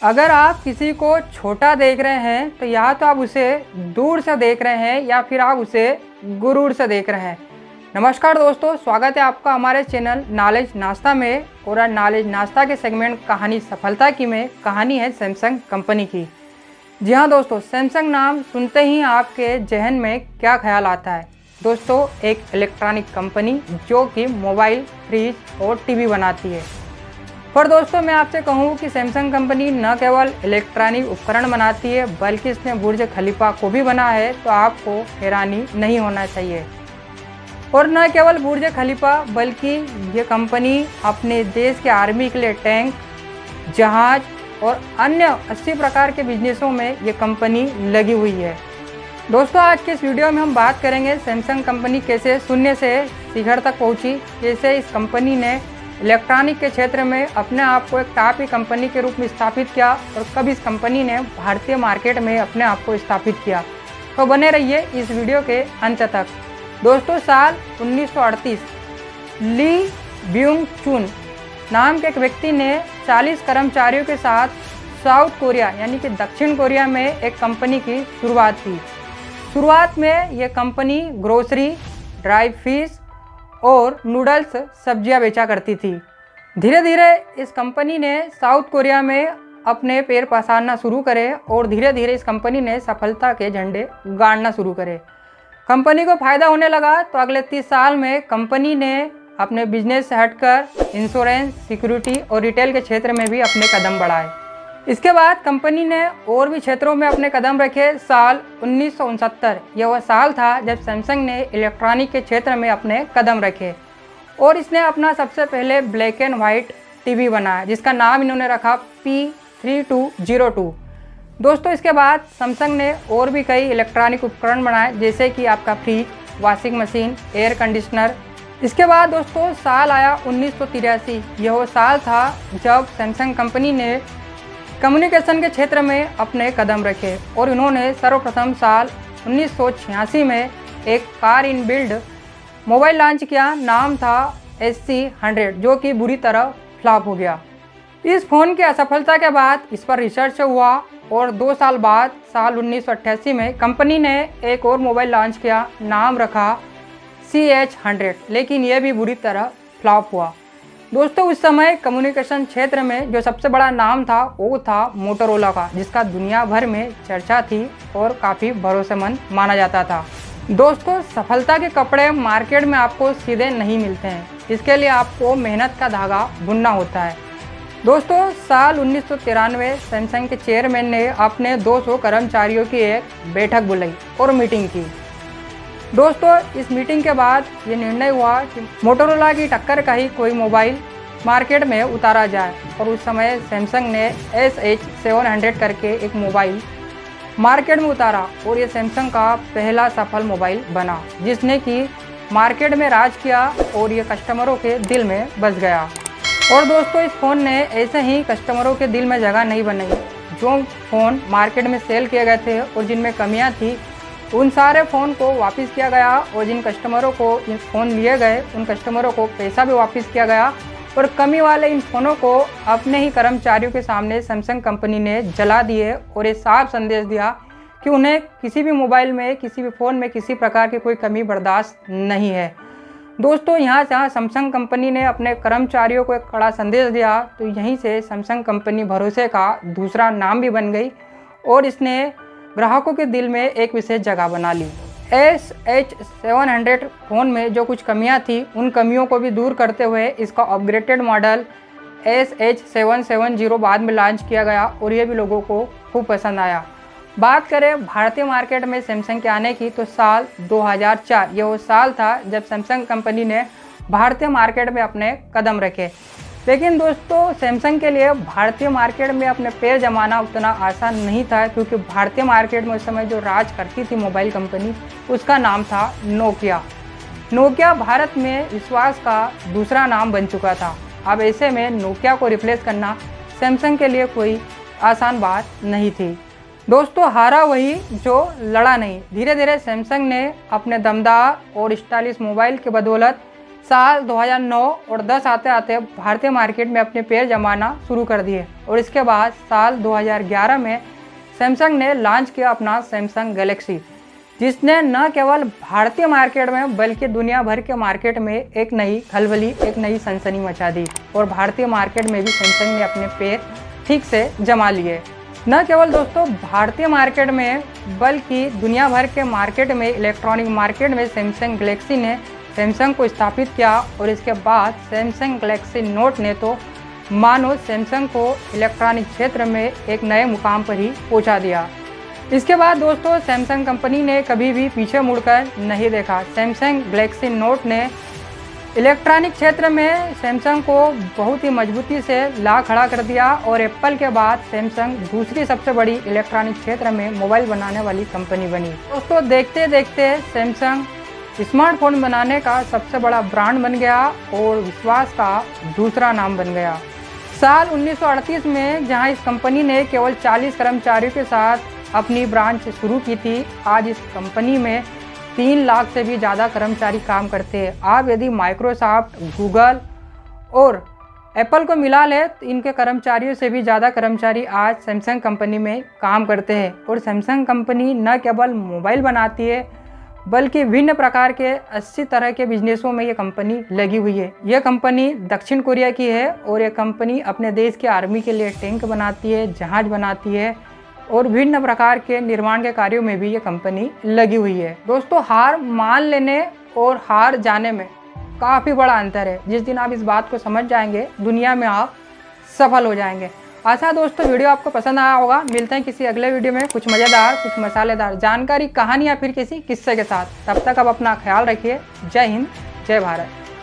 अगर आप किसी को छोटा देख रहे हैं तो या तो आप उसे दूर से देख रहे हैं या फिर आप उसे गुरूर से देख रहे हैं। नमस्कार दोस्तों, स्वागत है आपका हमारे चैनल नॉलेज नाश्ता में। और आज नॉलेज नाश्ता के सेगमेंट कहानी सफलता की में कहानी है सैमसंग कंपनी की। जी हाँ दोस्तों, सैमसंग नाम सुनते ही आपके जहन में क्या ख्याल आता है? दोस्तों, एक इलेक्ट्रॉनिक कंपनी जो कि मोबाइल, फ्रिज और टीवी बनाती है। पर दोस्तों, मैं आपसे कहूँ कि सैमसंग कंपनी न केवल इलेक्ट्रॉनिक उपकरण बनाती है बल्कि इसने बुर्ज खलीफा को भी बना है, तो आपको हैरानी नहीं होना चाहिए। और न केवल बुर्ज खलीफा बल्कि ये कंपनी अपने देश के आर्मी के लिए टैंक, जहाज और अन्य 80 प्रकार के बिजनेसों में ये कंपनी लगी हुई है। दोस्तों, आज के इस वीडियो में हम बात करेंगे सैमसंग कंपनी कैसे शून्य से शिखर तक पहुंची, कैसे इस कंपनी ने इलेक्ट्रॉनिक के क्षेत्र में अपने आप को एक टॉप की कंपनी के रूप में स्थापित किया और कब इस कंपनी ने भारतीय मार्केट में अपने आप को स्थापित किया। तो बने रहिए इस वीडियो के अंत तक। दोस्तों, साल 1938 ली ब्यूंग चुन नाम के एक व्यक्ति ने 40 कर्मचारियों के साथ साउथ कोरिया यानी कि दक्षिण कोरिया में एक कंपनी की शुरुआत की। शुरुआत में यह कंपनी ग्रोसरी, ड्राई फिश और नूडल्स सब्जियां बेचा करती थी। धीरे धीरे इस कंपनी ने साउथ कोरिया में अपने पैर पसारना शुरू करे और धीरे धीरे इस कंपनी ने सफलता के झंडे गाड़ना शुरू करे। कंपनी को फायदा होने लगा तो अगले 30 साल में कंपनी ने अपने बिजनेस से हटकर इंश्योरेंस, सिक्योरिटी और रिटेल के क्षेत्र में भी अपने कदम बढ़ाए। इसके बाद कंपनी ने और भी क्षेत्रों में अपने कदम रखे। साल 1969 यह वह साल था जब सैमसंग ने इलेक्ट्रॉनिक के क्षेत्र में अपने कदम रखे और इसने अपना सबसे पहले ब्लैक एंड वाइट टीवी बनाया, जिसका नाम इन्होंने रखा P3202। दोस्तों, इसके बाद सैमसंग ने और भी कई इलेक्ट्रॉनिक उपकरण बनाए, जैसे कि आपका fridge, washing machine, air conditioner. इसके बाद दोस्तों साल आया 1983। यह वो साल था जब सैमसंग कंपनी ने कम्युनिकेशन के क्षेत्र में अपने कदम रखे और इन्होंने सर्वप्रथम साल 1986 में एक car in build mobile launch किया। नाम था SC100, जो कि बुरी तरह फ्लॉप हो गया। इस फ़ोन की असफलता के बाद इस पर रिसर्च हुआ और 2 साल बाद साल 1988 में कंपनी ने एक और मोबाइल लॉन्च किया, नाम रखा CH100, लेकिन यह भी बुरी तरह फ्लॉप हुआ। दोस्तों, उस समय कम्युनिकेशन क्षेत्र में जो सबसे बड़ा नाम था वो था मोटोरोला का, जिसका दुनिया भर में चर्चा थी और काफ़ी भरोसेमंद माना जाता था। दोस्तों, सफलता के कपड़े मार्केट में आपको सीधे नहीं मिलते हैं, इसके लिए आपको मेहनत का धागा बुनना होता है। दोस्तों, साल 1993 सैमसंग के चेयरमैन ने अपने 200 कर्मचारियों की एक बैठक बुलाई और मीटिंग की। दोस्तों, इस मीटिंग के बाद ये निर्णय हुआ कि मोटोरोला की टक्कर का ही कोई मोबाइल मार्केट में उतारा जाए और उस समय सैमसंग ने SH700 करके एक मोबाइल मार्केट में उतारा और ये सैमसंग का पहला सफल मोबाइल बना, जिसने कि मार्केट में राज किया और ये कस्टमरों के दिल में बस गया। और दोस्तों, इस फ़ोन ने ऐसे ही कस्टमरों के दिल में जगह नहीं बनाई। जो फ़ोन मार्केट में सेल किए गए थे और जिनमें कमियाँ थी, उन सारे फ़ोन को वापस किया गया और जिन कस्टमरों को इन फ़ोन लिए गए उन कस्टमरों को पैसा भी वापस किया गया और कमी वाले इन फ़ोनों को अपने ही कर्मचारियों के सामने सैमसंग कंपनी ने जला दिए और ये साफ संदेश दिया कि उन्हें किसी भी मोबाइल में, किसी भी फ़ोन में किसी प्रकार की कोई कमी बर्दाश्त नहीं है। दोस्तों, यहाँ जहाँ सैमसंग कंपनी ने अपने कर्मचारियों को एक कड़ा संदेश दिया, तो यहीं से सैमसंग कंपनी भरोसे का दूसरा नाम भी बन गई और इसने ग्राहकों के दिल में एक विशेष जगह बना ली। SH700 फ़ोन में जो कुछ कमियां थी, उन कमियों को भी दूर करते हुए इसका अपग्रेडेड मॉडल SH770 बाद में लॉन्च किया गया और ये भी लोगों को खूब पसंद आया। बात करें भारतीय मार्केट में सैमसंग के आने की, तो साल 2004 ये वो साल था जब सैमसंग कंपनी ने भारतीय मार्केट में अपने कदम रखे। लेकिन दोस्तों, सैमसंग के लिए भारतीय मार्केट में अपने पैर जमाना उतना आसान नहीं था, क्योंकि भारतीय मार्केट में उस समय जो राज करती थी मोबाइल कंपनी, उसका नाम था नोकिया। नोकिया भारत में विश्वास का दूसरा नाम बन चुका था। अब ऐसे में नोकिया को रिप्लेस करना सैमसंग के लिए कोई आसान बात नहीं थी। दोस्तों, हारा वही जो लड़ा नहीं। धीरे धीरे सैमसंग ने अपने दमदार और स्टाइलिश मोबाइल के बदौलत साल 2009 और 10 आते आते भारतीय मार्केट में अपने पैर जमाना शुरू कर दिए और इसके बाद साल 2011 में सैमसंग ने लॉन्च किया अपना सैमसंग गैलेक्सी, जिसने न केवल भारतीय मार्केट में बल्कि दुनिया भर के मार्केट में एक नई खलबली, एक नई सनसनी मचा दी और भारतीय मार्केट में भी सैमसंग ने अपने पैर ठीक से जमा लिए। न केवल दोस्तों भारतीय मार्केट में बल्कि दुनिया भर के मार्केट में, इलेक्ट्रॉनिक मार्केट में सैमसंग गैलेक्सी ने सैमसंग को स्थापित किया और इसके बाद सैमसंग गैलेक्सी नोट ने तो मानो सैमसंग को इलेक्ट्रॉनिक क्षेत्र में एक नए मुकाम पर ही पहुंचा दिया। इसके बाद दोस्तों सैमसंग कंपनी ने कभी भी पीछे मुड़कर नहीं देखा। सैमसंग गैलेक्सी नोट ने इलेक्ट्रॉनिक क्षेत्र में सैमसंग को बहुत ही मजबूती से ला खड़ा कर दिया और एप्पल के बाद सैमसंग दूसरी सबसे बड़ी इलेक्ट्रॉनिक क्षेत्र में मोबाइल बनाने वाली कंपनी बनी। दोस्तों देखते देखते सैमसंग स्मार्टफोन बनाने का सबसे बड़ा ब्रांड बन गया और विश्वास का दूसरा नाम बन गया। साल 1938 में जहां इस कंपनी ने केवल 40 कर्मचारियों के साथ अपनी ब्रांच शुरू की थी, आज इस कंपनी में 3 लाख से भी ज़्यादा कर्मचारी काम करते हैं। आप यदि माइक्रोसॉफ्ट, गूगल और एप्पल को मिला ले तो इनके कर्मचारियों से भी ज़्यादा कर्मचारी आज सैमसंग कंपनी में काम करते हैं। और सैमसंग कंपनी न केवल मोबाइल बनाती है बल्कि विभिन्न प्रकार के 80 तरह के बिजनेसों में ये कंपनी लगी हुई है। यह कंपनी दक्षिण कोरिया की है और यह कंपनी अपने देश के आर्मी के लिए टैंक बनाती है, जहाज बनाती है और विभिन्न प्रकार के निर्माण के कार्यों में भी ये कंपनी लगी हुई है। दोस्तों हार मान लेने और हार जाने में काफ़ी बड़ा अंतर है। जिस दिन आप इस बात को समझ जाएंगे दुनिया में आप सफल हो जाएंगे। आशा दोस्तों वीडियो आपको पसंद आया होगा। मिलते हैं किसी अगले वीडियो में कुछ मज़ेदार, कुछ मसालेदार जानकारी, कहानी या फिर किसी किस्से के साथ। तब तक आप अपना ख्याल रखिए। जय हिंद, जय भारत।